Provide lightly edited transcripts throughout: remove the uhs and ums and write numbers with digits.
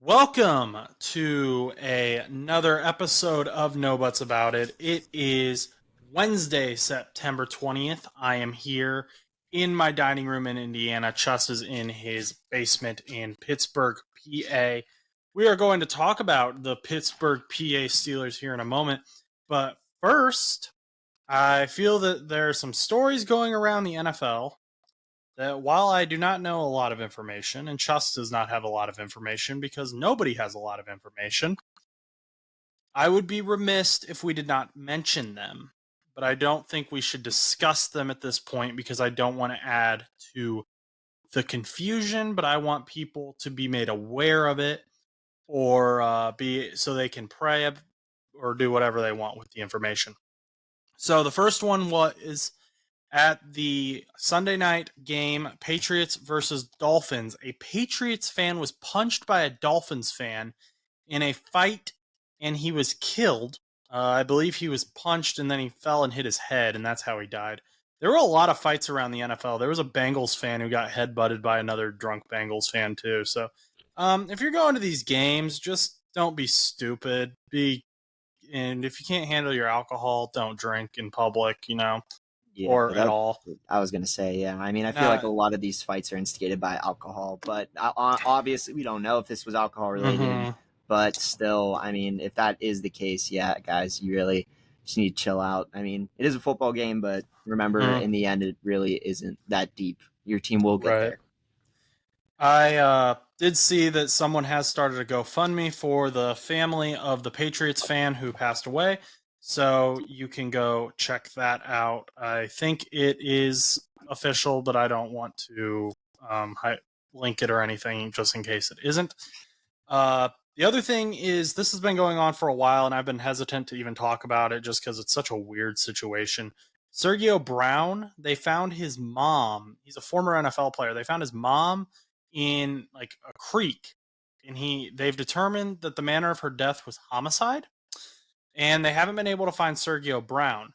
Welcome to another episode of No Buts About It. It is Wednesday, September 20th. I am here in my dining room in Indiana. Chus is in his basement in Pittsburgh, PA. We are going to talk about the Pittsburgh, PA Steelers here in a moment. But first, I feel that there are some stories going around the NFL that while I do not know a lot of information, and Chus does not have a lot of information because nobody has a lot of information, I would be remiss if we did not mention them. But I don't think we should discuss them at this point because I don't want to add to the confusion, but I want people to be made aware of it or be so they can pray or do whatever they want with the information. So the first one was at the Sunday night game, Patriots versus Dolphins. A Patriots fan was punched by a Dolphins fan in a fight, and he was killed. I believe he was punched, and then he fell and hit his head, and that's how he died. There were a lot of fights around the NFL. There was a Bengals fan who got headbutted by another drunk Bengals fan, too. So if you're going to these games, just don't be stupid. And if you can't handle your alcohol, don't drink in public, Yeah, or at all. I was gonna say, yeah. I mean, I feel like a Uh, lot of these fights are instigated by alcohol, but obviously we don't know if this was alcohol related. mm-hmm, But still, I mean, if that is the case, yeah, guys, you really just need to chill out. I mean, it is a football game, but remember, mm-hmm, in the end, it really isn't that deep. Your team will get right. there. I did see that someone has started a GoFundMe for the family of the Patriots fan who passed away. So you can go check that out. I think it is official, but I don't want to link it or anything just in case it isn't. The other thing is, this has been going on for a while, and I've been hesitant to even talk about it just because it's such a weird situation. Sergio Brown, they found his mom. He's a former NFL player. They found his mom in like a creek, and they've determined that the manner of her death was homicide, and they haven't been able to find Sergio Brown.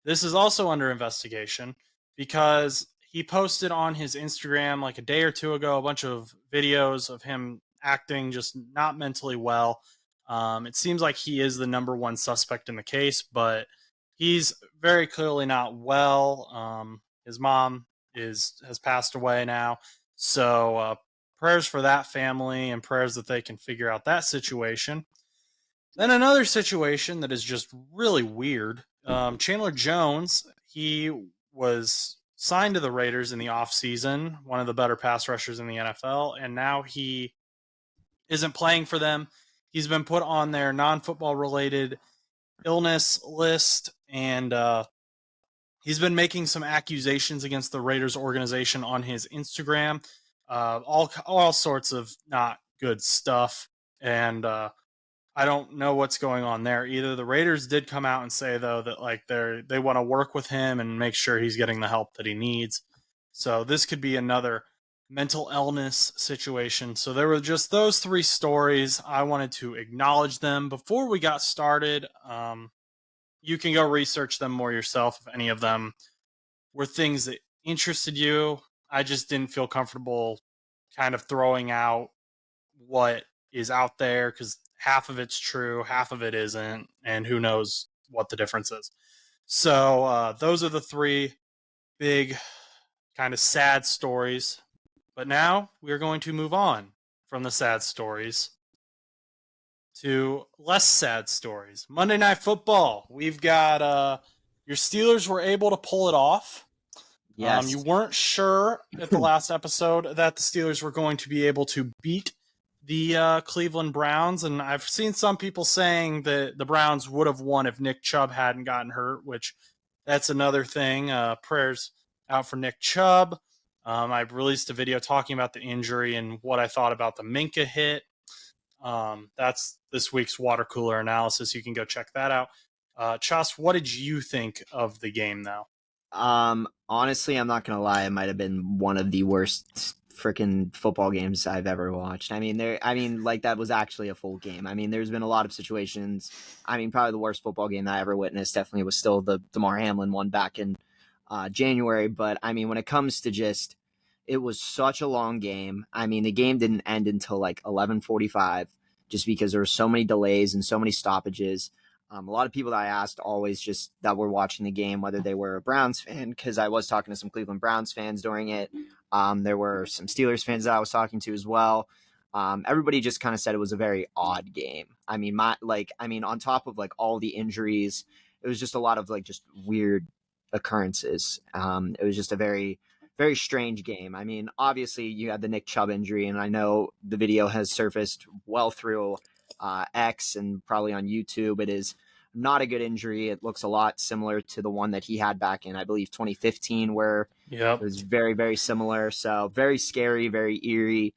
This is also under investigation because he posted on his Instagram like a day or two ago a bunch of videos of him acting just not mentally well. It seems like he is the number one suspect in the case, but he's very clearly not well. His mom has passed away now, so prayers for that family and prayers that they can figure out that situation. Then another situation that is just really weird. Chandler Jones, he was signed to the Raiders in the offseason, one of the better pass rushers in the NFL, and now he isn't playing for them. He's been put on their non-football related illness list, and he's been making some accusations against the Raiders organization on his Instagram, all sorts of not good stuff, and I don't know what's going on there either. The Raiders did come out and say though that like they want to work with him and make sure he's getting the help that he needs. So this could be another mental illness situation. So there were just those three stories. I wanted to acknowledge them before we got started. You can go research them more yourself if any of them were things that interested you. I just didn't feel comfortable kind of throwing out what is out there because half of it's true, half of it isn't, and who knows what the difference is. So those are the three big kind of sad stories. But now we're going to move on from the sad stories to less sad stories. Monday Night Football. We've got your Steelers were able to pull it off. You Yes. weren't sure at the last episode that the Steelers were going to be able to beat the Cleveland Browns, and I've seen some people saying that the Browns would have won if Nick Chubb hadn't gotten hurt, which that's another thing. Prayers out for Nick Chubb. I released a video talking about the injury and what I thought about the Minka hit. That's this week's water cooler analysis. You can go check that out. Chas, what did you think of the game, though? Honestly, I'm not gonna lie. It might have been one of the worst freaking football games I've ever watched. Like that was actually a full game. I mean, there's been a lot of situations. I mean, probably the worst football game that I ever witnessed definitely was still the Damar Hamlin one back in January. But I mean, when it comes to just It was such a long game. I mean, the game didn't end until like 11:45, just because there were so many delays and so many stoppages. A lot of people that I asked always just that were watching the game, whether they were a Browns fan, because I was talking to some Cleveland Browns fans during it. There were some Steelers fans that I was talking to as well. Everybody just kind of said it was a very odd game. I mean, on top of like all the injuries, it was just a lot of like just weird occurrences. It was just a very, very strange game. I mean, obviously you had the Nick Chubb injury, and I know the video has surfaced well through X and probably on YouTube. It is not a good injury. It looks a lot similar to the one that he had back in, I believe, 2015, where it Yep. was very, very similar. So very scary, very eerie.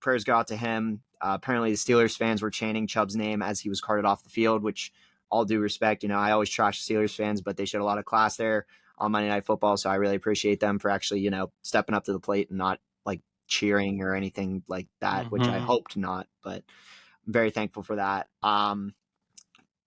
Prayers go out to him. Apparently, the Steelers fans were chanting Chubb's name as he was carted off the field, which, all due respect, I always trash Steelers fans, but they showed a lot of class there on Monday Night Football. So I really appreciate them for actually, stepping up to the plate and not like cheering or anything like that, which I Hmm. hoped not, but I'm very thankful for that.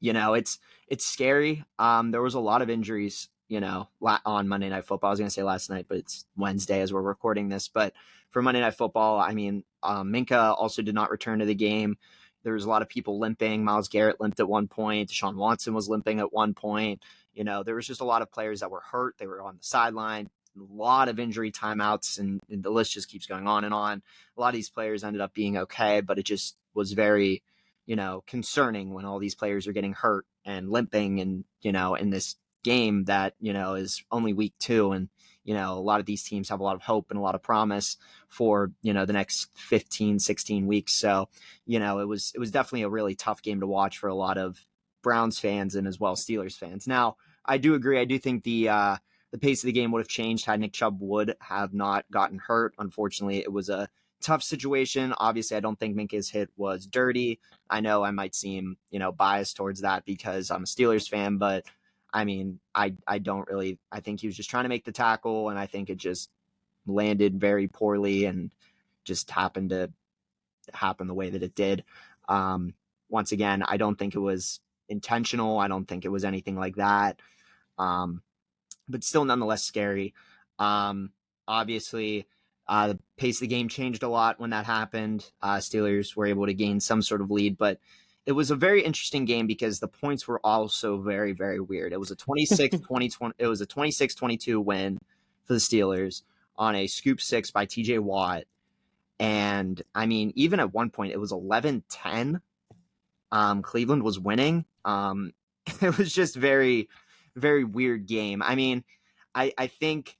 It's scary. There was a lot of injuries, on Monday Night Football. I was going to say last night, but it's Wednesday as we're recording this. But for Monday Night Football, I mean, Minka also did not return to the game. There was a lot of people limping. Myles Garrett limped at one point. Deshaun Watson was limping at one point. There was just a lot of players that were hurt. They were on the sideline. A lot of injury timeouts, and the list just keeps going on and on. A lot of these players ended up being okay, but it just was very, concerning when all these players are getting hurt and limping, and, in this game that, is only week 2. And, a lot of these teams have a lot of hope and a lot of promise for, the next 15, 16 weeks. So, it was definitely a really tough game to watch for a lot of Browns fans and as well Steelers fans. Now, I do agree. I do think the pace of the game would have changed had Nick Chubb would have not gotten hurt. Unfortunately, it was a tough situation. Obviously, I don't think Minka's hit was dirty. I know I might seem, biased towards that because I'm a Steelers fan, but I mean, I don't really. I think he was just trying to make the tackle, and I think it just landed very poorly and just happened to happen the way that it did. Um, Once again, I don't think it was intentional. I don't think it was anything like that. Um, but still nonetheless scary. Um, Obviously, the pace of the game changed a lot when that happened. Steelers were able to gain some sort of lead, but it was a very interesting game because the points were also very, very weird. It was a 26-20, it was a 26-22 win for the Steelers on a scoop six by TJ Watt. And I mean, even at one point, it was 11-10. Cleveland was winning. It was just very, very weird game. I mean, I think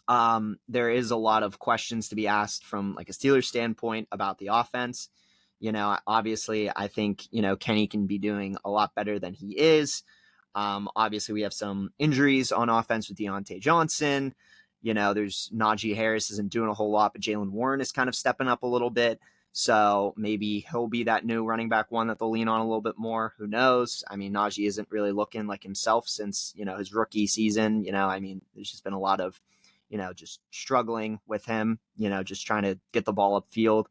there is a lot of questions to be asked from like a Steelers standpoint about the offense. Obviously, I think, Kenny can be doing a lot better than he is. Obviously, we have some injuries on offense with Deontay Johnson. There's Najee Harris isn't doing a whole lot, but Jalen Warren is kind of stepping up a little bit. So maybe he'll be that new running back one that they'll lean on a little bit more. Who knows? I mean, Najee isn't really looking like himself since, his rookie season. I mean, there's just been a lot of, just struggling with him, just trying to get the ball upfield.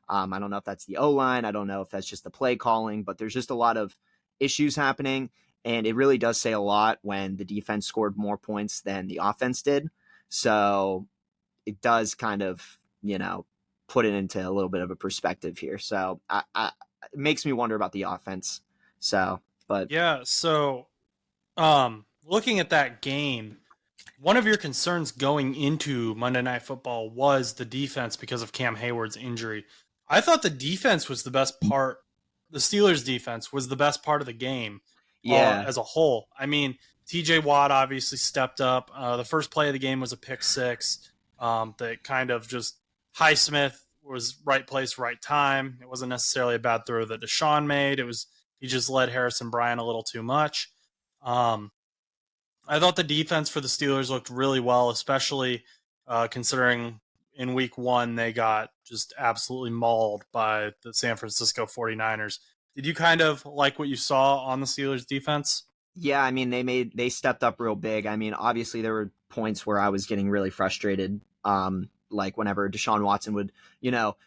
I don't know if that's the O-line. I don't know if that's just the play calling, but there's just a lot of issues happening. And it really does say a lot when the defense scored more points than the offense did. So it does kind of, put it into a little bit of a perspective here. So it makes me wonder about the offense. So, but Yeah. So, looking at that game, one of your concerns going into Monday Night Football was the defense because of Cam Hayward's injury. I thought the defense was the best part. The Steelers' defense was the best part of the game yeah, as a whole. I mean, TJ Watt obviously stepped up. The first play of the game was a pick six that kind of just Highsmith was right place, right time. It wasn't necessarily a bad throw that Deshaun made. It was he just led Harrison Bryant a little too much. Um, I thought the defense for the Steelers looked really well, especially considering in week 1 they got just absolutely mauled by the San Francisco 49ers. Did you kind of like what you saw on the Steelers defense? yeah. I mean, they stepped up real big. I mean, obviously there were points where I was getting really frustrated. like whenever Deshaun Watson would,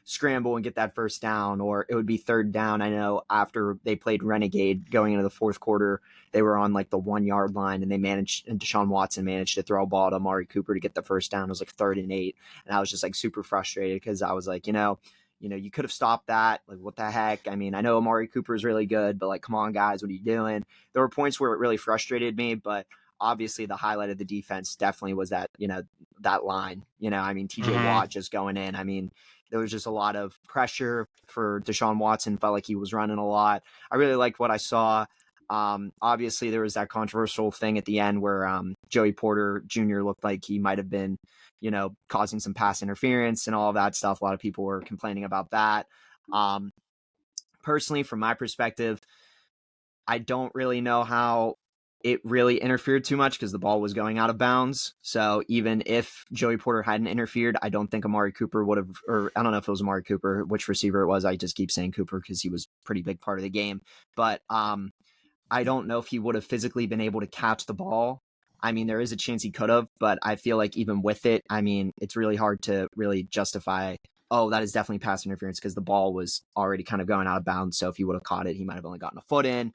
scramble and get that first down, or it would be third down. I know after they played Renegade going into the fourth quarter, they were on like the 1 yard line, and Deshaun Watson managed to throw a ball to Amari Cooper to get the first down. It was like 3rd and 8. And I was just like super frustrated because I was like, you could have stopped that. Like, what the heck? I mean, I know Amari Cooper is really good, but like, come on, guys, what are you doing? There were points where it really frustrated me, but obviously the highlight of the defense definitely was that, that line. I mean, TJ Watt just going in. I mean, there was just a lot of pressure for Deshaun Watson. Felt like he was running a lot. I really liked what I saw. Obviously, there was that controversial thing at the end where Joey Porter Jr. looked like he might have been, causing some pass interference and all of that stuff. A lot of people were complaining about that. Personally, from my perspective, I don't really know how it really interfered too much because the ball was going out of bounds. So even if Joey Porter hadn't interfered, I don't think Amari Cooper would have, or I don't know if it was Amari Cooper, which receiver it was. I just keep saying Cooper because he was a pretty big part of the game. But I don't know if he would have physically been able to catch the ball. I mean, there is a chance he could have, but I feel like even with it, I mean, it's really hard to really justify, oh, that is definitely pass interference because the ball was already kind of going out of bounds. So if he would have caught it, he might have only gotten a foot in.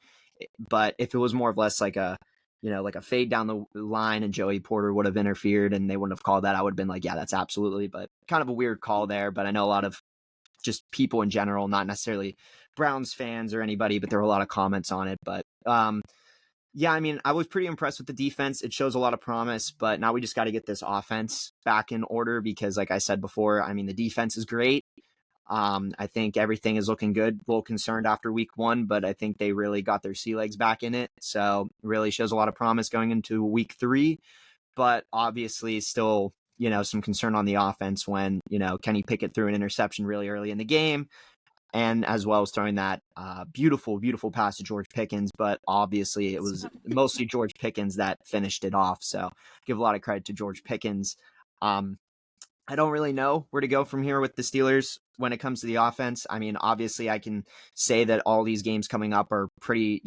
But if it was more or less like a fade down the line and Joey Porter would have interfered and they wouldn't have called that, I would have been like, yeah, that's absolutely. But kind of a weird call there. But I know a lot of just people in general, not necessarily Browns fans or anybody, but there were a lot of comments on it. But yeah, I mean, I was pretty impressed with the defense. It shows a lot of promise, but now we just got to get this offense back in order because, like I said before, I mean, the defense is great. I think everything is looking good. A little concerned after week 1, but I think they really got their sea legs back in it. So really shows a lot of promise going into week 3, but obviously still, some concern on the offense when, Kenny Pickett threw an interception really early in the game. And as well as throwing that beautiful, beautiful pass to George Pickens. But obviously it was mostly George Pickens that finished it off. So give a lot of credit to George Pickens. I don't really know where to go from here with the Steelers when it comes to the offense. I mean, obviously I can say that all these games coming up are pretty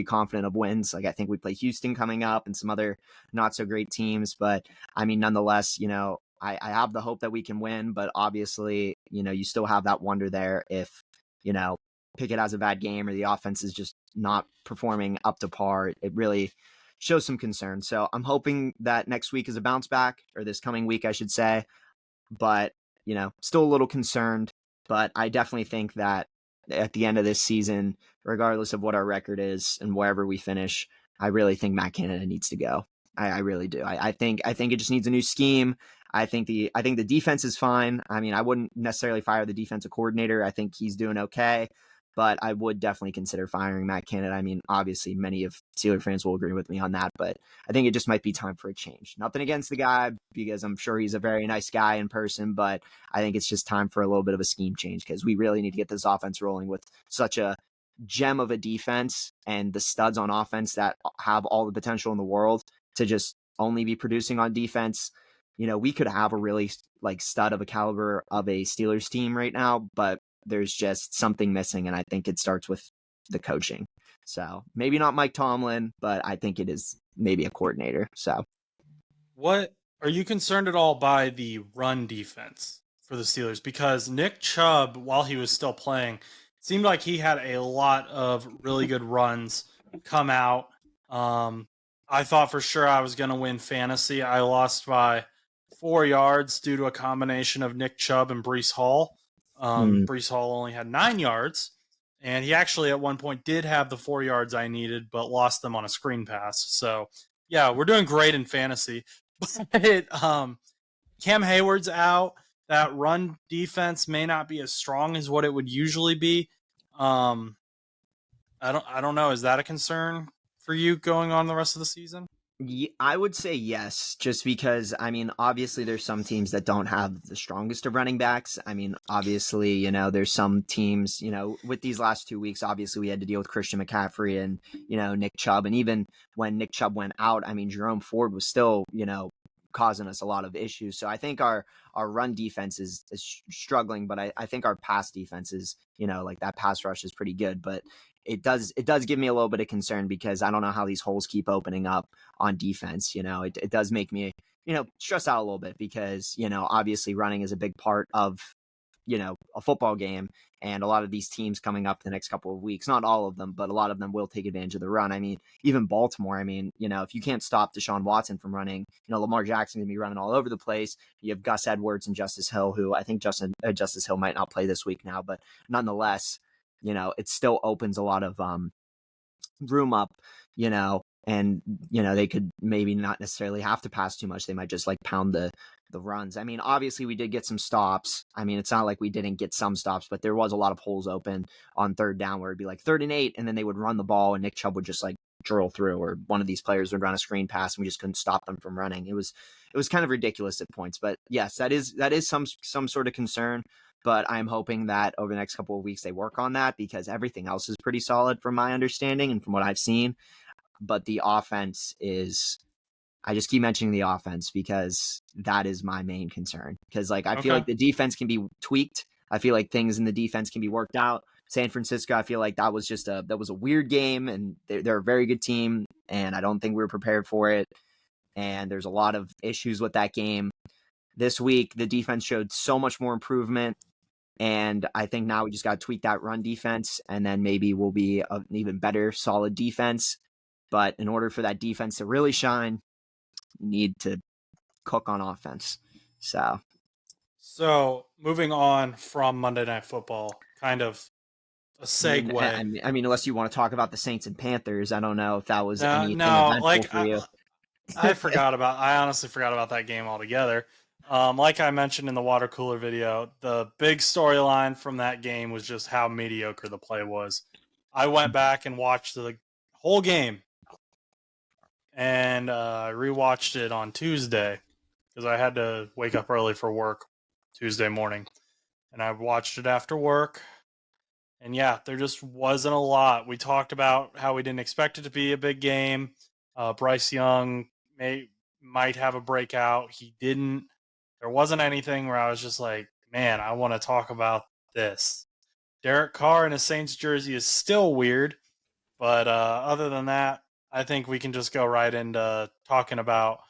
confident of wins. Like I think we play Houston coming up and some other not so great teams, but I mean, nonetheless, I have the hope that we can win, but obviously, you still have that wonder there if, Pickett has a bad game or the offense is just not performing up to par. It really shows some concern. So I'm hoping that next week is a bounce back, or this coming week, I should say. But, still a little concerned. But I definitely think that at the end of this season, regardless of what our record is and wherever we finish, I really think Matt Canada needs to go. I really do. I think it just needs a new scheme. I think the defense is fine. I mean, I wouldn't necessarily fire the defensive coordinator. I think he's doing okay, but I would definitely consider firing Matt Canada. I mean, obviously many of Steelers fans will agree with me on that, but I think it just might be time for a change. Nothing against the guy because I'm sure he's a very nice guy in person, but I think it's just time for a little bit of a scheme change because we really need to get this offense rolling with such a gem of a defense and the studs on offense that have all the potential in the world to just only be producing on defense. We could have a really like stud of a caliber of a Steelers team right now, but there's just something missing. And I think it starts with the coaching. So maybe not Mike Tomlin, but I think it is maybe a coordinator. So What are you concerned at all by the run defense for the Steelers? Because Nick Chubb, while he was still playing, seemed like he had a lot of really good runs come out. I thought for sure I was going to win fantasy. I lost by 4 yards due to a combination of Nick Chubb and Brees Hall. Brees Hall only had 9 yards, and he actually at one point did have the 4 yards I needed, but lost them on a screen pass. So, yeah, we're doing great in fantasy. But Cam Hayward's out. That run defense may not be as strong as what it would usually be. I don't know. Is that a concern for you going on the rest of the season? I would say yes, just because, I mean, obviously there's some teams that don't have the strongest of running backs. I mean, obviously, there's some teams, with these last 2 weeks, obviously we had to deal with Christian McCaffrey and, Nick Chubb. And even when Nick Chubb went out, I mean, Jerome Ford was still, causing us a lot of issues. So I think our run defense is struggling, but I think our pass defense is, like that pass rush is pretty good. But it does give me a little bit of concern because I don't know how these holes keep opening up on defense. It does make me, stress out a little bit because, obviously running is a big part of, a football game. And a lot of these teams coming up the next couple of weeks, not all of them, but a lot of them will take advantage of the run. I mean, even Baltimore, if you can't stop Deshaun Watson from running, Lamar Jackson's going to be running all over the place. You have Gus Edwards and Justice Hill, who I think Justice Hill might not play this week now, but nonetheless, it still opens a lot of room up, and, they could maybe not necessarily have to pass too much. They might just like pound the runs. I mean, obviously we did get some stops. I mean, it's not like we didn't get some stops, but there was a lot of holes open on third down where it'd be like 3rd and 8, and then they would run the ball and Nick Chubb would just like drill through, or one of these players would run a screen pass and we just couldn't stop them from running. It was kind of ridiculous at points, but yes, that is some sort of concern. But I'm hoping that over the next couple of weeks they work on that because everything else is pretty solid from my understanding and from what I've seen. But the offense is, I just keep mentioning the offense because that is my main concern. Because I feel like the defense can be tweaked. I feel like things in the defense can be worked out. San Francisco, I feel like that was a weird game, and they're a very good team, and I don't think we were prepared for it. And there's a lot of issues with that game. This week, the defense showed so much more improvement. And I think now we just got to tweak that run defense, and then maybe we'll be an even better, solid defense. But in order for that defense to really shine, you need to cook on offense. So moving on from Monday Night Football, kind of a segue. I mean, unless you want to talk about the Saints and Panthers, I don't know if that was anything No, eventful for you. I honestly forgot about that game altogether. Like I mentioned in the water cooler video, the big storyline from that game was just how mediocre the play was. I went back and watched the whole game, and rewatched it on Tuesday because I had to wake up early for work Tuesday morning, and I watched it after work. And yeah, there just wasn't a lot. We talked about how we didn't expect it to be a big game. Bryce Young might have a breakout. He didn't. There wasn't anything where I was just like, man, I want to talk about this. Derek Carr in a Saints jersey is still weird, but other than that, I think we can just go right into talking about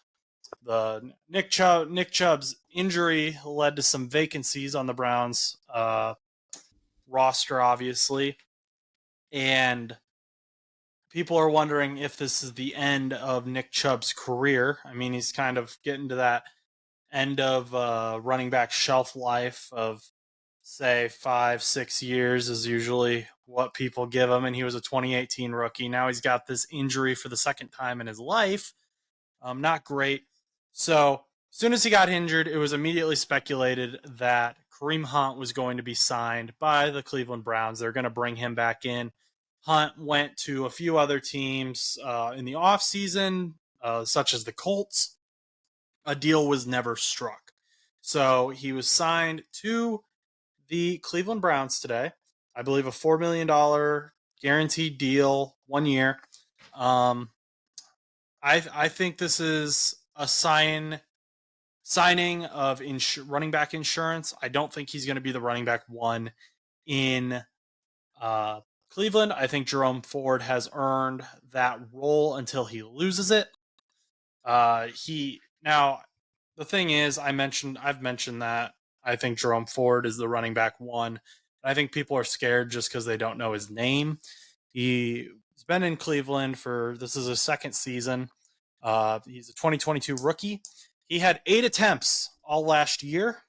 the Nick Chubb's injury led to some vacancies on the Browns roster, obviously, and people are wondering if this is the end of Nick Chubb's career. I mean, he's kind of getting to that end of running back shelf life of, say, 5-6 years is usually what people give him, and he was a 2018 rookie. Now he's got this injury for the second time in his life. Not great. So as soon as he got injured, it was immediately speculated that Kareem Hunt was going to be signed by the Cleveland Browns. They're going to bring him back in. Hunt went to a few other teams in the offseason, such as the Colts. A deal was never struck. So he was signed to the Cleveland Browns today. I believe a $4 million guaranteed deal, 1 year. I think this is a signing of running back insurance. I don't think he's going to be the running back one in Cleveland. I think Jerome Ford has earned that role until he loses it. Now the thing is, I've mentioned that I think Jerome Ford is the running back one. I think people are scared just because they don't know his name. He's been in Cleveland this is his second season. He's a 2022 rookie. He had 8 attempts all last year.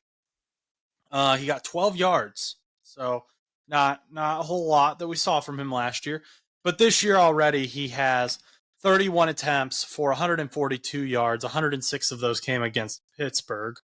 He got 12 yards. So not a whole lot that we saw from him last year. But this year already he has 31 attempts for 142 yards. 106 of those came against Pittsburgh.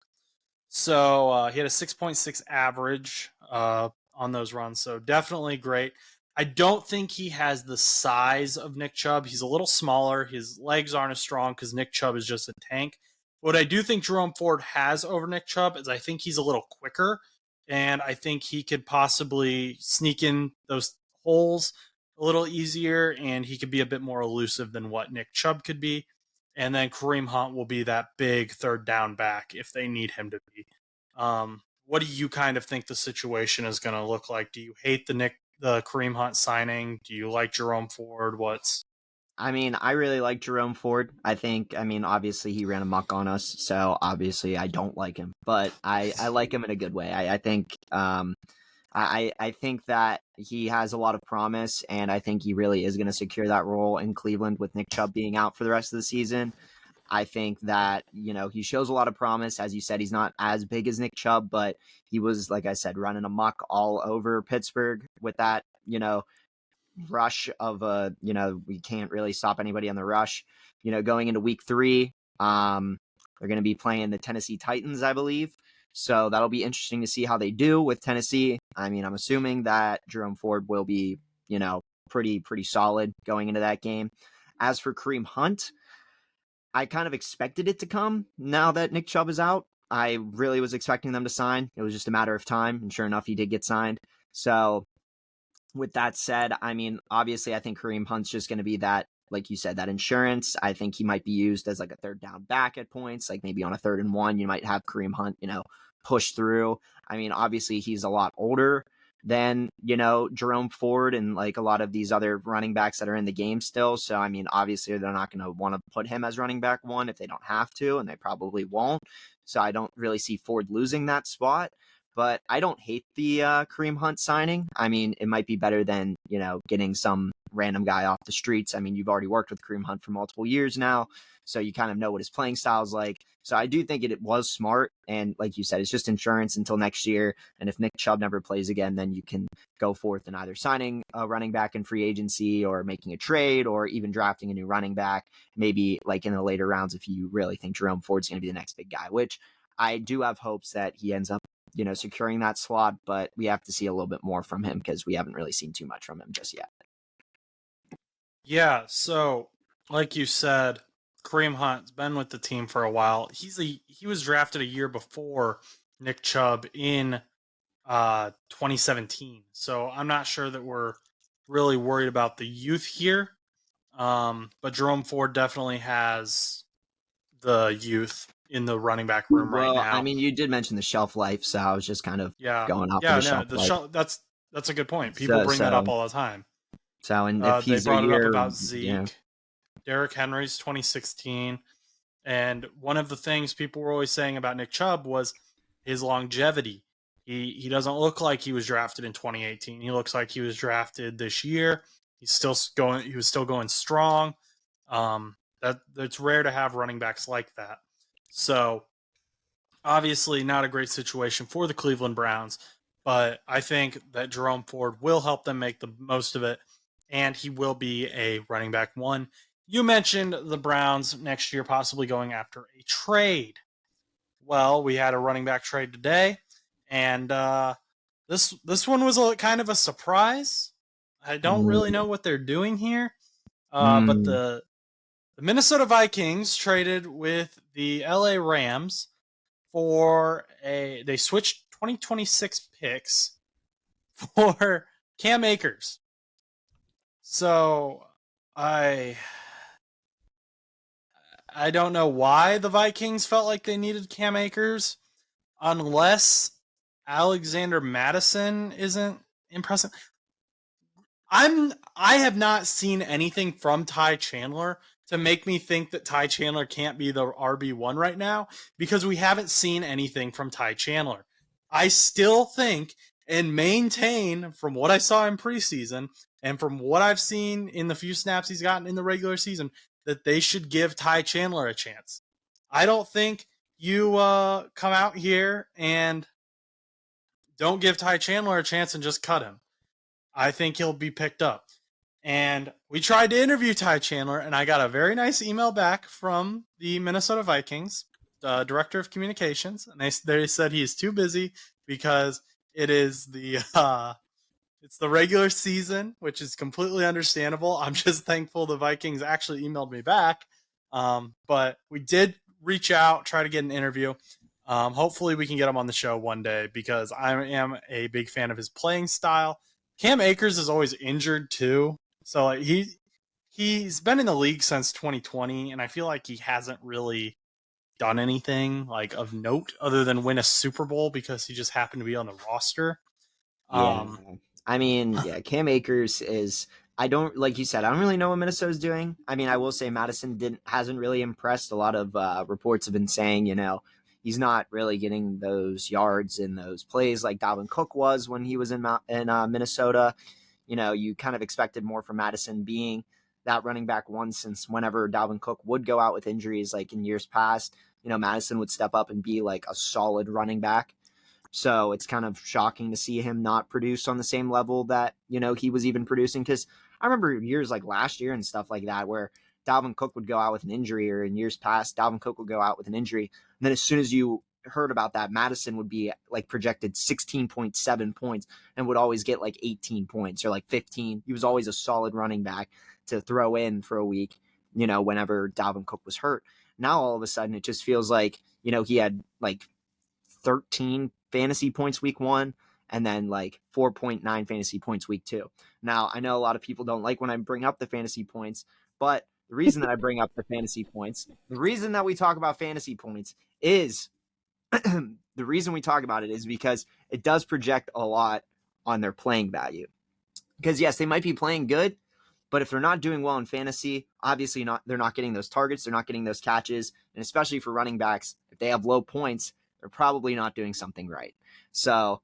So he had a 6.6 average on those runs. So definitely great. I don't think he has the size of Nick Chubb. He's a little smaller. His legs aren't as strong because Nick Chubb is just a tank. What I do think Jerome Ford has over Nick Chubb is I think he's a little quicker, and I think he could possibly sneak in those holes a little easier, and he could be a bit more elusive than what Nick Chubb could be. and then Kareem Hunt will be that big third down back if they need him to be. What do you kind of think the situation is going to look like? Do you hate the Kareem Hunt signing? Do you like Jerome Ford? I mean, I really like Jerome Ford. I mean, obviously he ran amok on us, so obviously I don't like him, but I like him in a good way. I think I think that he has a lot of promise, and I think he really is going to secure that role in Cleveland with Nick Chubb being out for the rest of the season. I think that, he shows a lot of promise. As you said, he's not as big as Nick Chubb, but he was, like I said, running amok all over Pittsburgh with that, rush of we can't really stop anybody on the rush. Going into week 3, they're going to be playing the Tennessee Titans, I believe. So that'll be interesting to see how they do with Tennessee. I mean, I'm assuming that Jerome Ford will be, pretty solid going into that game. As for Kareem Hunt, I kind of expected it to come now that Nick Chubb is out. I really was expecting them to sign. It was just a matter of time, and sure enough, he did get signed. So with that said, I mean, obviously, I think Kareem Hunt's just going to be that, like you said, that insurance. I think he might be used as like a third down back at points, like maybe on a 3rd and 1, you might have Kareem Hunt, push through. I mean, obviously, he's a lot older than, Jerome Ford and like a lot of these other running backs that are in the game still. So, I mean, obviously, they're not going to want to put him as running back 1 if they don't have to, and they probably won't. So, I don't really see Ford losing that spot. But I don't hate the Kareem Hunt signing. I mean, it might be better than, getting some random guy off the streets. I mean, you've already worked with Kareem Hunt for multiple years now, so you kind of know what his playing style is like. So I do think it was smart. And like you said, it's just insurance until next year. And if Nick Chubb never plays again, then you can go forth and either signing a running back in free agency or making a trade or even drafting a new running back, maybe like in the later rounds if you really think Jerome Ford's going to be the next big guy, which I do have hopes that he ends up securing that slot, but we have to see a little bit more from him because we haven't really seen too much from him just yet. Yeah, so like you said, Kareem Hunt's been with the team for a while. He was drafted a year before Nick Chubb in 2017. So I'm not sure that we're really worried about the youth here. But Jerome Ford definitely has the youth in the running back room right Well, I now. mean, you did mention the shelf life, so I was just kind of going off of the shelf life. That's a good point. People bring that up all the time. And if They he's brought it up year, about Zeke, Derrick Henry's 2016, and one of the things people were always saying about Nick Chubb was his longevity. He doesn't look like he was drafted in 2018. He looks like he was drafted this year. He was still going strong. That's rare to have running backs like that. So obviously not a great situation for the Cleveland Browns, but I think that Jerome Ford will help them make the most of it, and he will be a running back 1. You mentioned the Browns next year possibly going after a trade. Well, we had a running back trade today, and this one was kind of a surprise. I don't really know what they're doing here, but the Minnesota Vikings traded with the LA Rams they switched 2026 picks for Cam Akers. So I don't know why the Vikings felt like they needed Cam Akers unless Alexander Madison isn't impressive. I have not seen anything from Ty Chandler to make me think that Ty Chandler can't be the RB1 right now because we haven't seen anything from Ty Chandler. I still think and maintain from what I saw in preseason and from what I've seen in the few snaps he's gotten in the regular season that they should give Ty Chandler a chance. I don't think you come out here and don't give Ty Chandler a chance and just cut him. I think he'll be picked up. And we tried to interview Ty Chandler, and I got a very nice email back from the Minnesota Vikings, director of communications, and they said he is too busy because it is it's the regular season, which is completely understandable. I'm just thankful the Vikings actually emailed me back. But we did reach out, try to get an interview. Hopefully we can get him on the show one day because I am a big fan of his playing style. Cam Akers is always injured too. So like he he's been in the league since 2020, and I feel like he hasn't really done anything like of note other than win a Super Bowl because he just happened to be on the roster. Yeah. Um, I mean, yeah, Cam Akers is I don't like you said, I don't really know what Minnesota's doing. I mean, I will say Madison didn't hasn't really impressed. A lot of reports have been saying, he's not really getting those yards in those plays like Dalvin Cook was when he was in Minnesota. You kind of expected more from Madison being that running back one, since whenever Dalvin Cook would go out with injuries like in years past, Madison would step up and be like a solid running back. So it's kind of shocking to see him not produce on the same level that, he was even producing. Because I remember years like last year and stuff like that where Dalvin Cook would go out with an injury, or in years past, Dalvin Cook would go out with an injury. And then as soon as you heard about that, Madison would be like projected 16.7 points and would always get like 18 points or like 15. He was always a solid running back to throw in for a week, whenever Dalvin Cook was hurt. Now all of a sudden it just feels like, he had like 13 fantasy points week one and then like 4.9 fantasy points week two. Now, I know a lot of people don't like when I bring up the fantasy points, but the reason that I bring up the fantasy points, the reason that we talk about fantasy points is the reason we talk about it is because it does project a lot on their playing value. Because yes, they might be playing good, but if they're not doing well in fantasy, obviously they're not getting those targets, they're not getting those catches, and especially for running backs, if they have low points, they're probably not doing something right. So,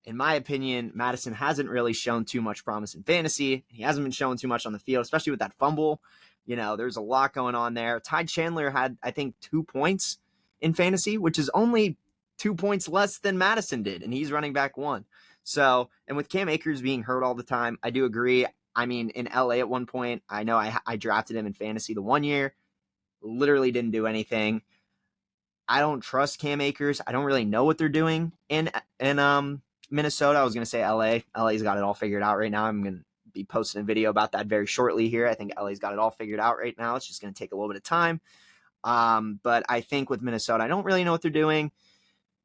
in my opinion, Madison hasn't really shown too much promise in fantasy. He hasn't been showing too much on the field, especially with that fumble. There's a lot going on there. Ty Chandler had, I think, 2 points in fantasy, which is only 2 points less than Madison did, and he's running back one. So, and with Cam Akers being hurt all the time, I do agree. I mean, in LA at one point, I know I drafted him in fantasy the one year, literally didn't do anything. I don't trust Cam Akers. I don't really know what they're doing in Minnesota. I was going to say LA. LA's got it all figured out right now. I'm going to be posting a video about that very shortly here. I think LA's got it all figured out right now. It's just going to take a little bit of time. But I think with Minnesota, I don't really know what they're doing.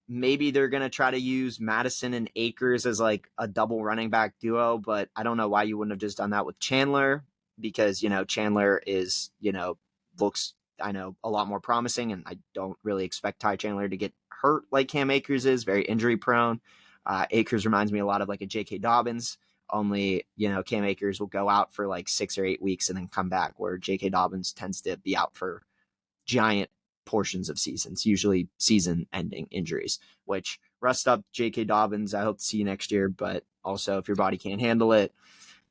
Maybe they're going to try to use Madison and Akers as like a double running back duo, but I don't know why you wouldn't have just done that with Chandler, because, Chandler is, looks, I know, a lot more promising, and I don't really expect Ty Chandler to get hurt like Cam Akers is, very injury prone. Akers reminds me a lot of like a J.K. Dobbins, only, Cam Akers will go out for like 6 or 8 weeks and then come back, where J.K. Dobbins tends to be out for giant portions of seasons, usually season-ending injuries, which rest up J.K. Dobbins. I hope to see you next year, but also if your body can't handle it,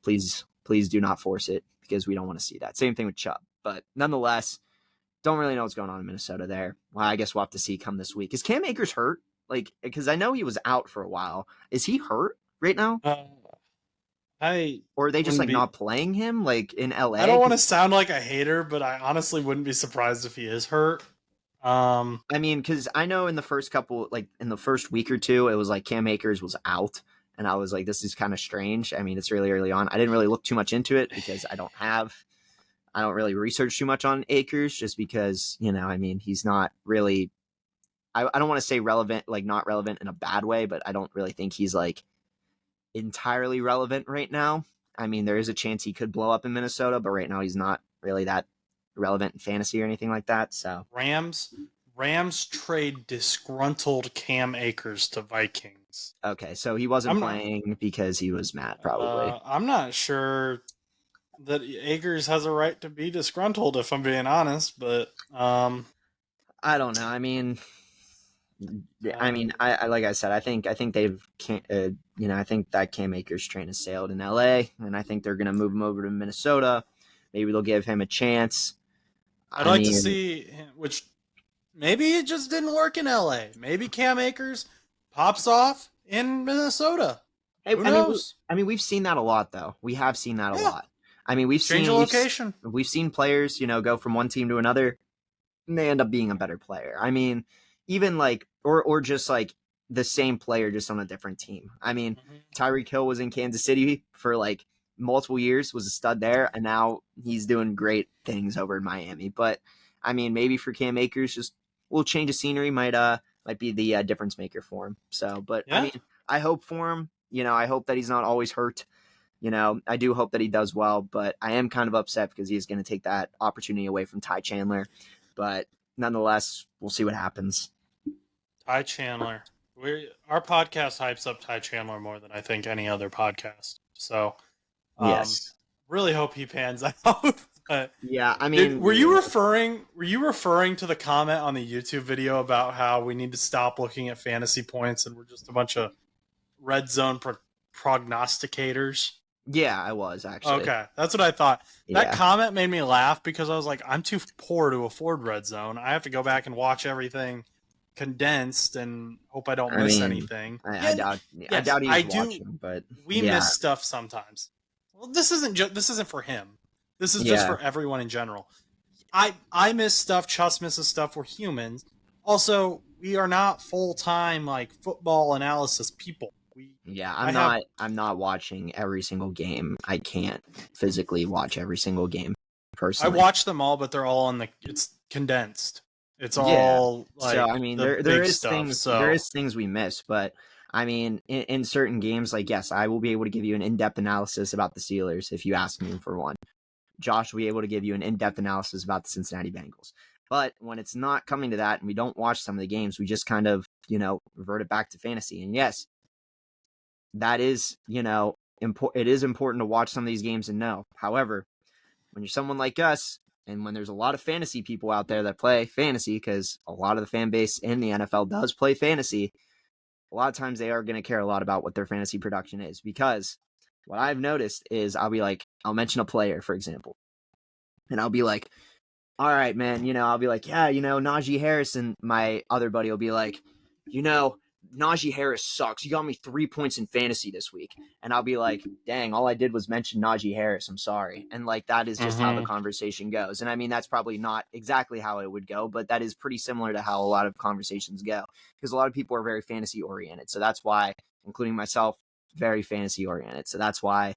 please do not force it, because we don't want to see that. Same thing with Chubb. But nonetheless, don't really know what's going on in Minnesota there. Well, I guess we'll have to see come this week. Is Cam Akers hurt? Like, because I know he was out for a while. Is he hurt right now? I Or are they just wouldn't like be. not playing him like in I LA? don't want to sound like a hater, but I honestly wouldn't be surprised if he is hurt. I mean, because I know in the first couple, like in the first week or two, it was like Cam Akers was out. And I was like, this is kind of strange. I mean, it's really early on. I didn't really look too much into it because I don't really research too much on Akers, just because, I mean, he's not really, I don't want to say relevant, like not relevant in a bad way, but I don't really think he's like entirely relevant right now. I mean, there is a chance he could blow up in Minnesota, but right now he's not really that relevant in fantasy or anything like that. So, Rams Rams trade disgruntled Cam Akers to Vikings. okay. So he wasn't I'm not. playing because he was mad, probably. I'm not sure that Akers has a right to be disgruntled, if I'm being honest. But I don't know. I uh, mean, I like I said, I think they've can't, I think that Cam Akers train has sailed in L.A. and I think they're gonna move him over to Minnesota. Maybe they'll give him a chance. I'd I like to mean, see which maybe it just didn't work in LA. Maybe Cam Akers pops off in Minnesota. I, Who I mean, knows? we've seen that a lot, though. We have seen that a Yeah, lot. I mean, change of location. we've seen players, go from one team to another, and they end up being a better player. I mean, even like, or just like the same player, just on a different team. I mean, Mhm. Tyreek Hill was in Kansas City for like multiple years, was a stud there, and now he's doing great things over in Miami. But I mean, maybe for Cam Akers, just a little change of scenery might be the difference maker for him. So, but I Yeah, mean, I hope for him. I hope that he's not always hurt. I do hope that he does well, but I am kind of upset because he's going to take that opportunity away from Ty Chandler. But nonetheless, we'll see what happens. Ty Chandler. Our podcast hypes up Ty Chandler more than I think any other podcast. So, Yes. really hope he pans out. But Yeah, I did mean, were you referring to the comment on the YouTube video about how we need to stop looking at fantasy points and we're just a bunch of red zone prognosticators? yeah, I was actually. Okay, that's what I thought. That Yeah. comment made me laugh because I was like, I'm too poor to afford red zone. I have to go back and watch everything condensed and hope I don't I miss mean, anything. I Yeah, doubt I yes, doubt he I was do. watching, but We yeah. miss stuff sometimes. Well, this isn't for him. This is just Yeah. for everyone in general. I miss stuff. Chuss misses stuff. We're humans. Also, we are not full time like football analysis people. Yeah, I have I'm not watching every single game. I can't physically watch every single game I personally. watch them all, but they're all in the it's condensed. It's Yeah. all So like I mean, the there big is stuff. there So is things we miss, but I mean, in certain games, like yes, I will be able to give you an in-depth analysis about the Steelers if you ask me for one. Josh will be able to give you an in-depth analysis about the Cincinnati Bengals. But when it's not coming to that and we don't watch some of the games, we just kind of, revert it back to fantasy. And yes, that is, it is important to watch some of these games and know. However, when you're someone like us, and when there's a lot of fantasy people out there that play fantasy, because a lot of the fan base in the NFL does play fantasy, a lot of times they are going to care a lot about what their fantasy production is. Because what I've noticed is I'll mention a player, for example, and I'll be like, all right, man, I'll be like, yeah, Najee Harris, and my other buddy will be like, Najee Harris sucks. You got me 3 points in fantasy this week. And I'll be like, dang, all I did was mention Najee Harris. I'm sorry. And like, that is just how the conversation goes. And I mean, that's probably not exactly how it would go, but that is pretty similar to how a lot of conversations go because a lot of people are very fantasy oriented. So that's why, including myself, very fantasy oriented. So that's why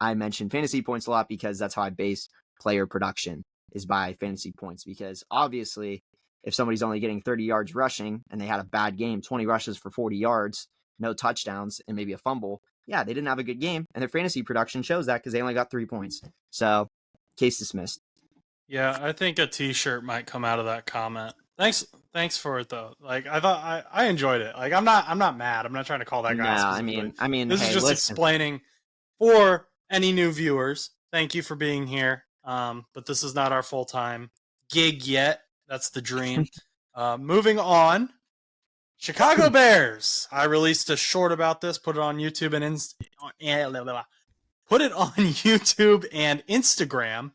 I mention fantasy points a lot because that's how I base player production is by fantasy points because obviously if somebody's only getting 30 yards rushing and they had a bad game, 20 rushes for 40 yards, no touchdowns, and maybe a fumble, yeah, they didn't have a good game. And their fantasy production shows that because they only got 3 points. So, case dismissed. yeah, I think a T-shirt might come out of that comment. Thanks for it though. Like I thought, I enjoyed it. Like I'm not mad. I'm not trying to call that guy No, out I specifically. mean, I mean, This is hey, just listen. explaining for any new viewers. Thank you for being here. But this is not our full time gig yet. That's the dream. Moving on. Chicago Bears. I released a short about this. Put it on YouTube put it on YouTube and Instagram.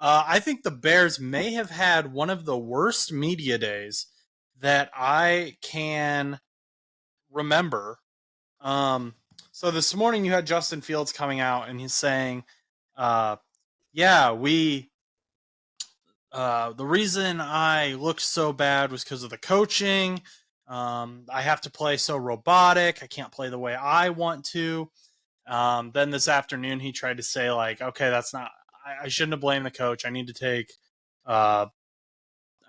I think the Bears may have had one of the worst media days that I can remember. So this morning you had Justin Fields coming out and he's saying, "Yeah, the reason I looked so bad was because of the coaching. I have to play so robotic. I can't play the way I want to." Then this afternoon he tried to say like, "Okay, that's not. I shouldn't have blamed the coach. Uh, I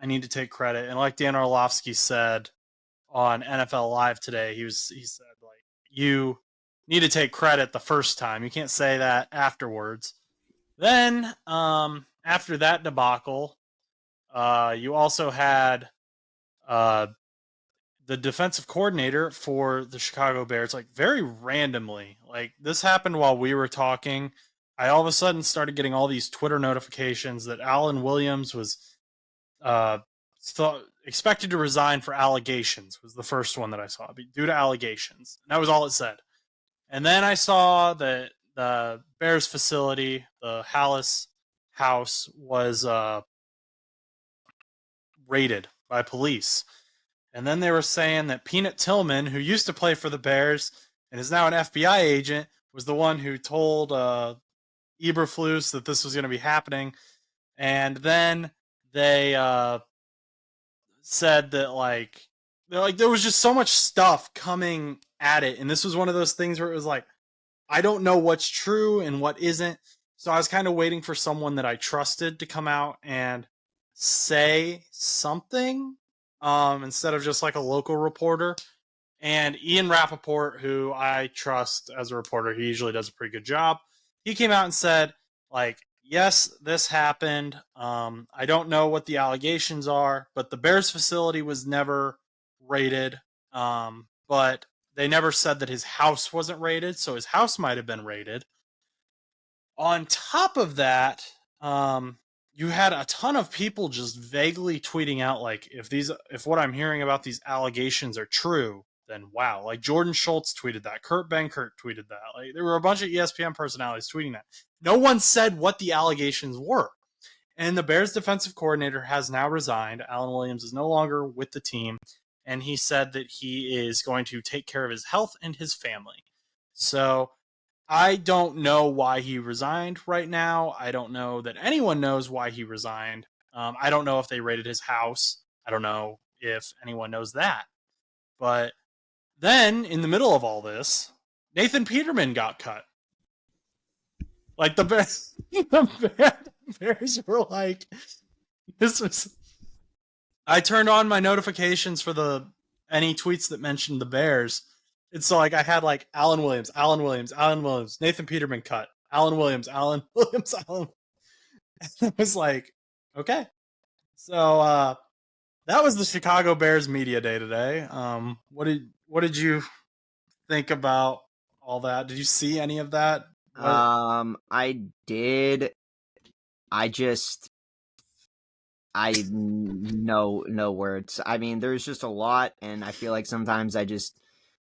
need to take credit." And like Dan Orlovsky said on NFL Live today, he said like, "You need to take credit the first time. You can't say that afterwards." Then after that debacle, you also had uh, the defensive coordinator for the Chicago Bears, like very randomly, like this happened while we were talking. I all of a sudden started getting all these Twitter notifications that Alan Williams was uh, expected to resign for allegations. Was the first one that I saw due to allegations. And that was all it said. And then I saw that the Bears facility, the Hallis house, was raided by police. And then they were saying that Peanut Tillman, who used to play for the Bears and is now an FBI agent, was the one who told Eberflus that this was going to be happening. And then they said that there was just so much stuff coming at it, and this was one of those things where it was like, I don't know what's true and what isn't. So I was kind of waiting for someone that I trusted to come out and say something instead of just like a local reporter. And Ian Rappaport, who I trust as a reporter, he usually does a pretty good job. he came out and said, like, yes, this happened. I don't know what the allegations are, but the Bears facility was never raided. But they never said that his house wasn't raided, so his house might have been raided. On top of that, you had a ton of people just vaguely tweeting out like, if what I'm hearing about these allegations are true, then wow. Like Jordan Schultz tweeted that, Kurt Benkert tweeted that. Like there were a bunch of ESPN personalities tweeting that. No one said what the allegations were. And the Bears defensive coordinator has now resigned. Alan Williams is no longer with the team, and he said that he is going to take care of his health and his family. So I don't know why he resigned right now. I don't know that anyone knows why he resigned. I don't know if they raided his house. I don't know if anyone knows that. But then, in the middle of all this, Nathan Peterman got cut. Like the Bears were like, this was. I turned on my notifications for any tweets that mentioned the Bears. And so like I had like Alan Williams, Nathan Peterman cut, Alan Williams. And I was like, okay. So that was the Chicago Bears media day today. What did you think about all that? Did you see any of that? I did. I no words. I mean, there's just a lot, and I feel like sometimes I just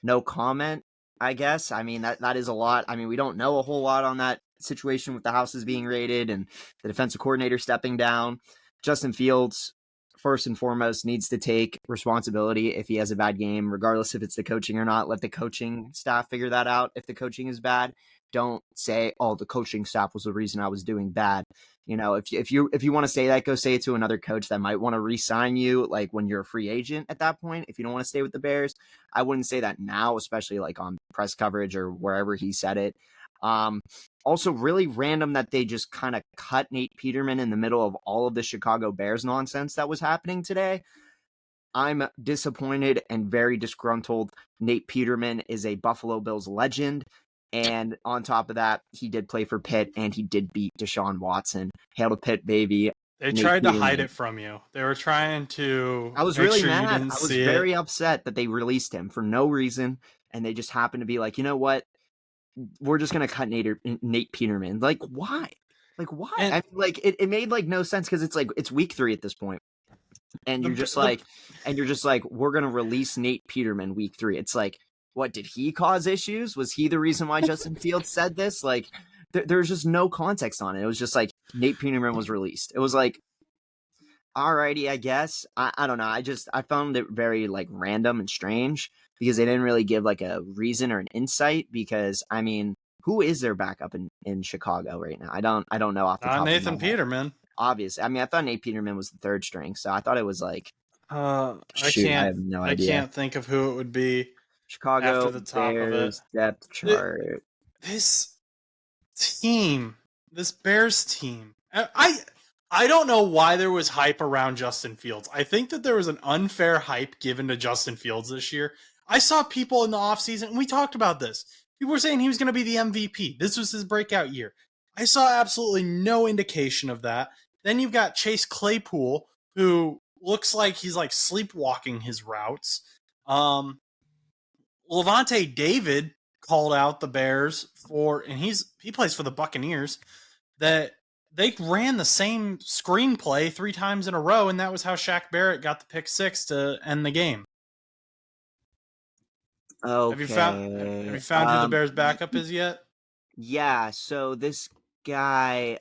no comment, I guess. I mean, that is a lot. I mean, we don't know a whole lot on that situation with the houses being raided and the defensive coordinator stepping down. Justin Fields, first and foremost, needs to take responsibility if he has a bad game, regardless if it's the coaching or not. Let the coaching staff figure that out if the coaching is bad. Don't say, oh, the coaching staff was the reason I was doing bad. You know, if you want to say that, go say it to another coach that might want to re-sign you, like when you're a free agent at that point. If you don't want to stay with the Bears, I wouldn't say that now, especially like on press coverage or wherever he said it. Also, really random that they just kind of cut Nate Peterman in the middle of all of the Chicago Bears nonsense that was happening today. I'm disappointed and very disgruntled. Nate Peterman is a Buffalo Bills legend. And on top of that, he did play for Pitt, and he did beat Deshaun Watson. Hail to Pitt, baby. They tried to hide it from you. They were trying to. I was really mad. I was very upset that they released him for no reason, and they just happened to be like, you know what? We're just gonna cut Nate Peterman. Like, why? Like, why? And, I mean, like, it made like no sense because it's like it's week 3 at this point, and you're just like, we're gonna release Nate Peterman week 3. It's like, what, did he cause issues? Was he the reason why Justin Fields said this? Like, there's just no context on it. It was just like Nate Peterman was released. It was like, alrighty, I guess. I don't know. I found it very like random and strange because they didn't really give like a reason or an insight. Because I mean, who is their backup in Chicago right now? I don't know off the top of my head. Nathan Peterman. Obviously, I mean, I thought Nate Peterman was the third string, so I thought it was like. I have no idea. I can't think of who it would be. Chicago after the top Bears of it. Depth chart. This Bears team. I don't know why there was hype around Justin Fields. I think that there was an unfair hype given to Justin Fields this year. I saw people in the offseason, and we talked about this. People were saying he was going to be the MVP. This was his breakout year. I saw absolutely no indication of that. Then you've got Chase Claypool, who looks like he's like sleepwalking his routes. Levante David called out the Bears and he plays for the Buccaneers, that they ran the same screenplay 3 times in a row, and that was how Shaq Barrett got the pick 6 to end the game. Okay. Have you found who the Bears backup is yet? Yeah, so this guy,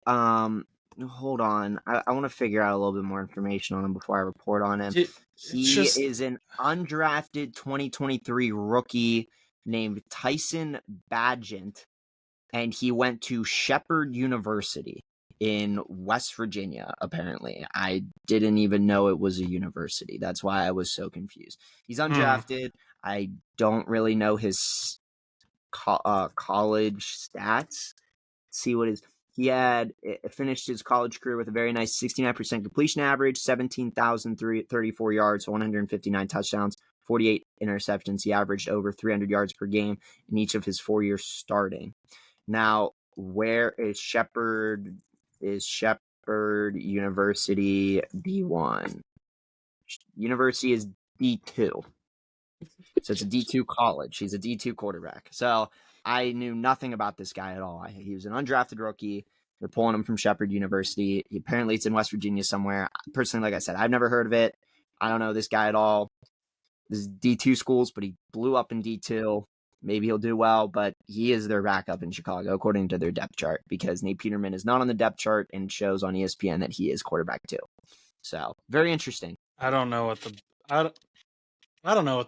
hold on. I want to figure out a little bit more information on him before I report on him. He is an undrafted 2023 rookie named Tyson Bagent, and he went to Shepherd University in West Virginia, apparently. I didn't even know it was a university. That's why I was so confused. He's undrafted. I don't really know his college stats. See what he had finished his college career with a very nice 69% completion average, 17,034 yards, 159 touchdowns, 48 interceptions. He averaged over 300 yards per game in each of his 4 years starting. Now, where is Shepherd? Is Shepherd University D1? University is D2. So it's a D2 college. He's a D2 quarterback. So I knew nothing about this guy at all. He was an undrafted rookie. They're pulling him from Shepherd University. Apparently, it's in West Virginia somewhere. Personally, like I said, I've never heard of it. I don't know this guy at all. This is D2 schools, but he blew up in D2. Maybe he'll do well, but he is their backup in Chicago, according to their depth chart, because Nate Peterman is not on the depth chart and shows on ESPN that he is quarterback too. So very interesting. I don't know what the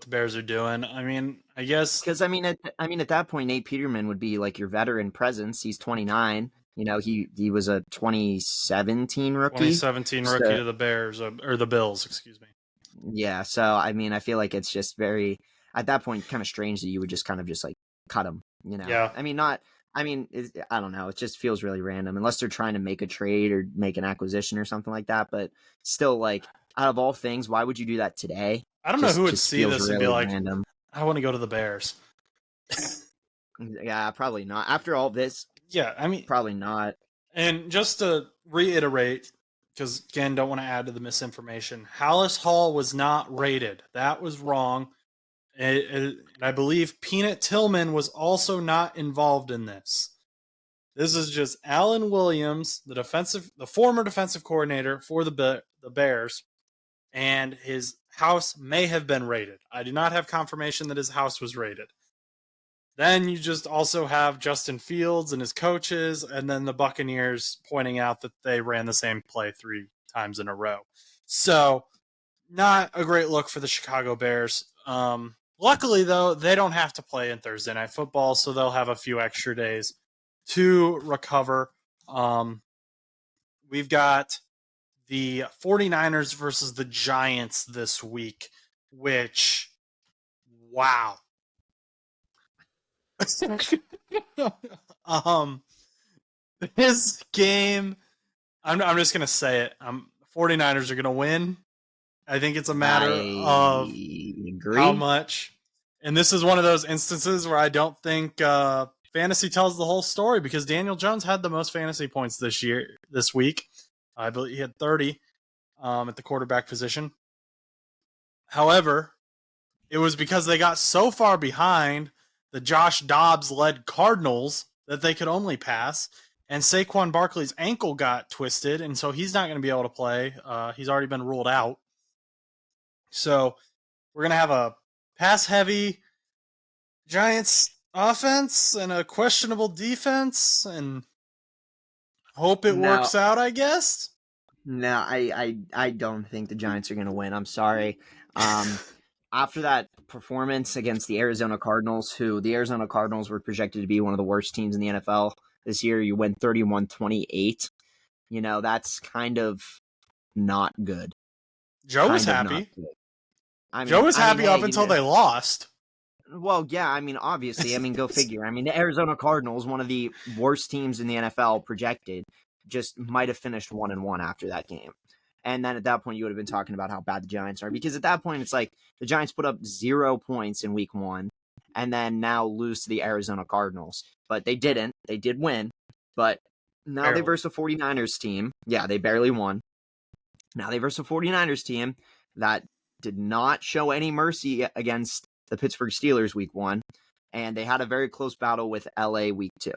Bears are doing. I mean, I guess Because at that point, Nate Peterman would be like your veteran presence. He's 29. He was a 2017 rookie. 2017 rookie to the Bears or the Bills, excuse me. Yeah, so I feel like it's just very at that point kind of strange that you would just kind of just like cut him. Yeah. I don't know. It just feels really random unless they're trying to make a trade or make an acquisition or something like that. But still, like out of all things, why would you do that today? I don't know who would see this and be like, random. I want to go to the Bears. Yeah, probably not. After all this, yeah, I mean, probably not. And just to reiterate, because again, don't want to add to the misinformation, Hallis Hall was not rated. That was wrong. I believe Peanut Tillman was also not involved in this. This is just Alan Williams, the former defensive coordinator for the Bears, and his house may have been rated. I do not have confirmation that his house was rated. Then you just also have Justin Fields and his coaches, and then the Buccaneers pointing out that they ran the same play 3 times in a row. So, not a great look for the Chicago Bears. Luckily, though, they don't have to play in Thursday Night Football, so they'll have a few extra days to recover. We've got the 49ers versus the Giants this week, which, wow. This game, I'm just gonna say it. 49ers are gonna win. I think it's a matter of how much. And this is one of those instances where I don't think fantasy tells the whole story, because Daniel Jones had the most fantasy points this week. I believe he had 30 at the quarterback position. However, it was because they got so far behind the Josh Dobbs-led Cardinals that they could only pass, and Saquon Barkley's ankle got twisted, and so he's not going to be able to play. He's already been ruled out. So we're going to have a pass-heavy Giants offense and a questionable defense, and hope it works out, I guess. No, I don't think the Giants are going to win. I'm sorry. After that performance against the Arizona Cardinals, who the Arizona Cardinals were projected to be one of the worst teams in the NFL this year, you win 31-28. That's kind of not good. Joe was happy. Joe was happy up until they lost. Well, yeah, obviously, go figure. The Arizona Cardinals, one of the worst teams in the NFL projected, just might have finished 1-1 after that game. And then at that point, you would have been talking about how bad the Giants are, because at that point, it's like the Giants put up 0 points in week 1 and then now lose to the Arizona Cardinals. But they didn't. They did win. But now they verse a 49ers team. Yeah, they barely won. Now they verse a 49ers team that did not show any mercy against the Pittsburgh Steelers week 1. And they had a very close battle with LA week 2.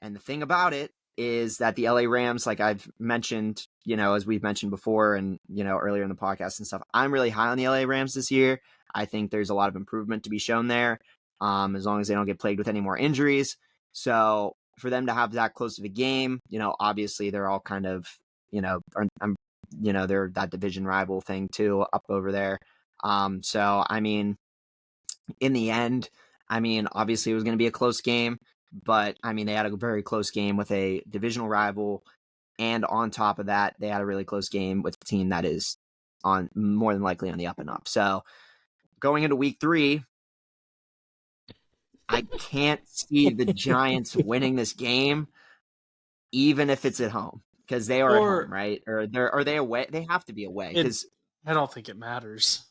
And the thing about it is that the LA Rams, like I've mentioned, as we've mentioned before and, earlier in the podcast and stuff, I'm really high on the LA Rams this year. I think there's a lot of improvement to be shown there, as long as they don't get plagued with any more injuries. So for them to have that close of a game, obviously they're all kind of, they're that division rival thing too up over there. So, in the end, obviously it was going to be a close game. But, they had a very close game with a divisional rival. And on top of that, they had a really close game with a team that is more than likely on the up and up. So going into week 3, I can't see the Giants winning this game, even if it's at home, because they are at home, right? Or are they away? They have to be away. Because I don't think it matters.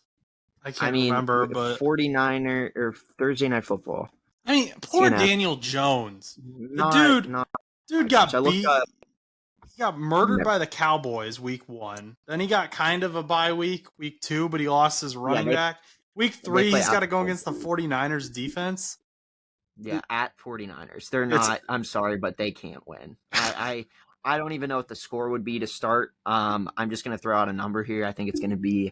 I can't remember, but 49er or Thursday Night Football. I mean, poor TNF. Daniel Jones. The Not dude, not dude much. I got looked beat. up. He got murdered by the Cowboys week 1. Then he got kind of a bye week 2, but he lost his Yeah, running back. Week they 3, play he's got at to the go against the 49ers. 49ers defense. Yeah, at 49ers. They're It's not. I'm sorry, but they can't win. I don't even know what the score would be to start. I'm just gonna throw out a number here. I think it's gonna be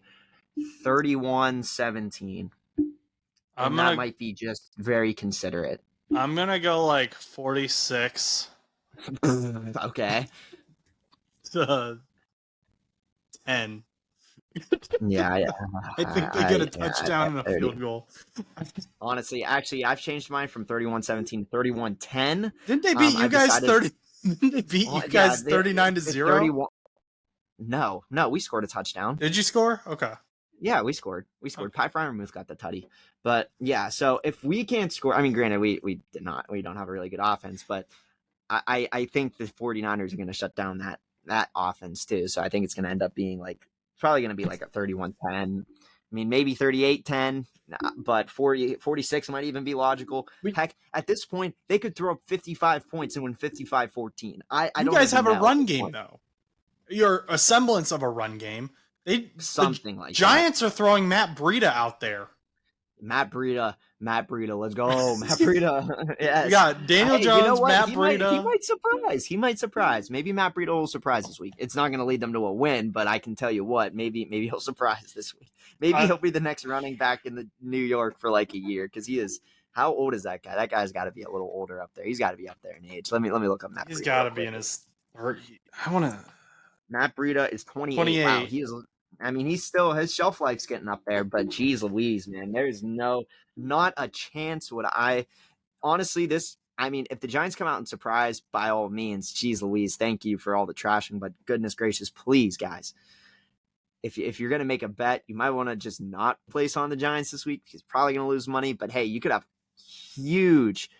31-17. I'm And that gonna might be just very considerate. I'm gonna go like 46 Okay. to 10. Yeah, I think they get a I touchdown and a 30. field goal. Honestly, actually, I've changed mine from 31-17 to 31-10. Didn't they beat you I've guys decided. 30? Didn't they beat you Yeah, guys 39 to 0? 31. No, we scored a touchdown. Did you score? Okay. Yeah, we scored. Okay. Pi Fryermuth got the tutty. But yeah, so if we can't score, I mean, granted, we don't have a really good offense, but I think the 49ers are going to shut down that offense too. So I think it's going to end up being probably going to be like a 31-10. I mean, maybe 38-10, but 46 might even be logical. Heck, at this point, they could throw up 55 points and win 55-14. I don't. You guys have a run game though. You're a semblance of a run game. Something like Giants are throwing Matt Breida out there. Matt Breida, let's go, Matt Breida. Yes. You got Daniel Jones, you know Matt he Breida. He might surprise. Maybe Matt Breida will surprise this week. It's not going to lead them to a win, but I can tell you what, maybe he'll surprise this week. Maybe he'll be the next running back in the New York for like a year, because he is. How old is that guy? That guy's got to be a little older up there. He's got to be up there in age. Let me look up Matt Breida. He's got to be in his. I want to. Matt Breida is 28. 28. Wow, he's still, his shelf life's getting up there, but geez Louise, man, there's not a chance honestly, if the Giants come out and surprise, by all means, geez Louise, thank you for all the trashing, but goodness gracious, please, guys, if you're going to make a bet, you might want to just not place on the Giants this week, because you're probably going to lose money, but hey, you could have huge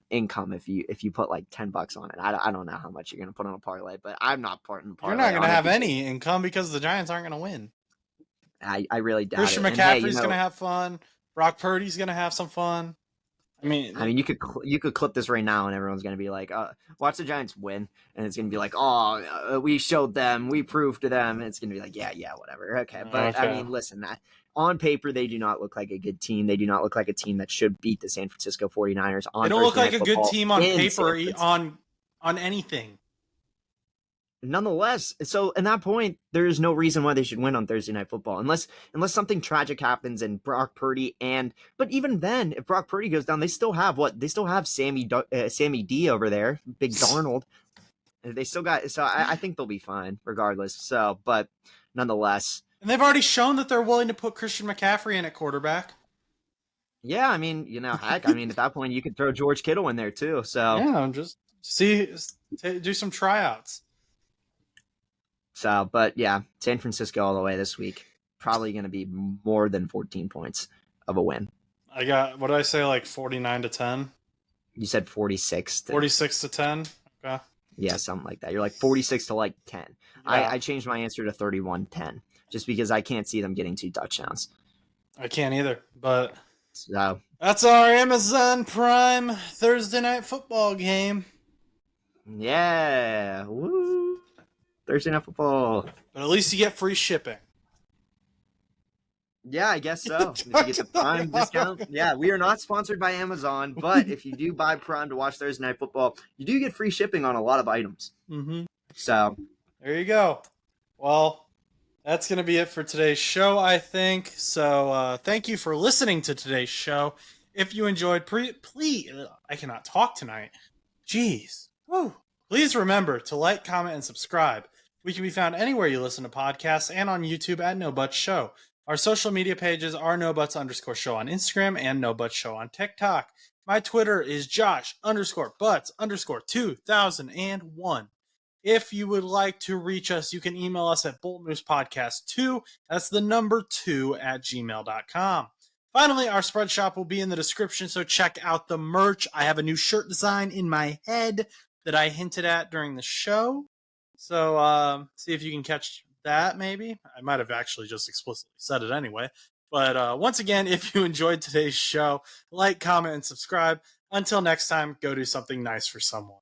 income if you put like $10 on it. I don't know how much you're going to put on a parlay, but I'm not putting a parlay. You're not going to have any income because the Giants aren't going to win. I really doubt Christian it. McCaffrey's going to have fun. Brock Purdy's going to have some fun. I mean, you could clip this right now, and everyone's going to be like, watch the Giants win, and it's going to be like, we showed them, we proved to them. And it's going to be like, yeah, whatever, okay. But okay. I mean, listen, on paper, they do not look like a good team. They do not look like a team that should beat the San Francisco 49ers. They don't look like a good team on paper on anything. Nonetheless, so at that point, there is no reason why they should win on Thursday Night Football, unless something tragic happens and Brock Purdy but even then, if Brock Purdy goes down, they still have Sammy D over there, Big Darnold. They still got, so I think they'll be fine regardless. So, but nonetheless, and they've already shown that they're willing to put Christian McCaffrey in at quarterback. Yeah, I mean, heck, at that point, you could throw George Kittle in there too. So yeah, just do some tryouts. So, but yeah, San Francisco all the way this week. Probably going to be more than 14 points of a win. I got, what did I say, like 49 to 10? You said 46. 46 to 10? Okay. Yeah, something like that. You're like 46 to like 10. Yeah. I changed my answer to 31-10 just because I can't see them getting 2 touchdowns. I can't either, but so that's our Amazon Prime Thursday Night Football game. Yeah. Woo. Thursday Night Football. But at least you get free shipping. Yeah, I guess so. If you get the Prime discount. Yeah, we are not sponsored by Amazon, but if you do buy Prime to watch Thursday Night Football, you do get free shipping on a lot of items. Mm-hmm. So there you go. Well, that's going to be it for today's show, I think. So thank you for listening to today's show. If you enjoyed, please, I cannot talk tonight. Jeez. Woo. Please remember to like, comment, and subscribe. We can be found anywhere you listen to podcasts and on YouTube at No Butts Show. Our social media pages are NoButts_show on Instagram and No Butts Show on TikTok. My Twitter is Josh_Butts_2001. If you would like to reach us, you can email us at boltmoosepodcast2. That's the number 2 at gmail.com. Finally, our spread shop will be in the description, so check out the merch. I have a new shirt design in my head that I hinted at during the show. So see if you can catch that, maybe. I might have actually just explicitly said it anyway. But once again, if you enjoyed today's show, like, comment, and subscribe. Until next time, go do something nice for someone.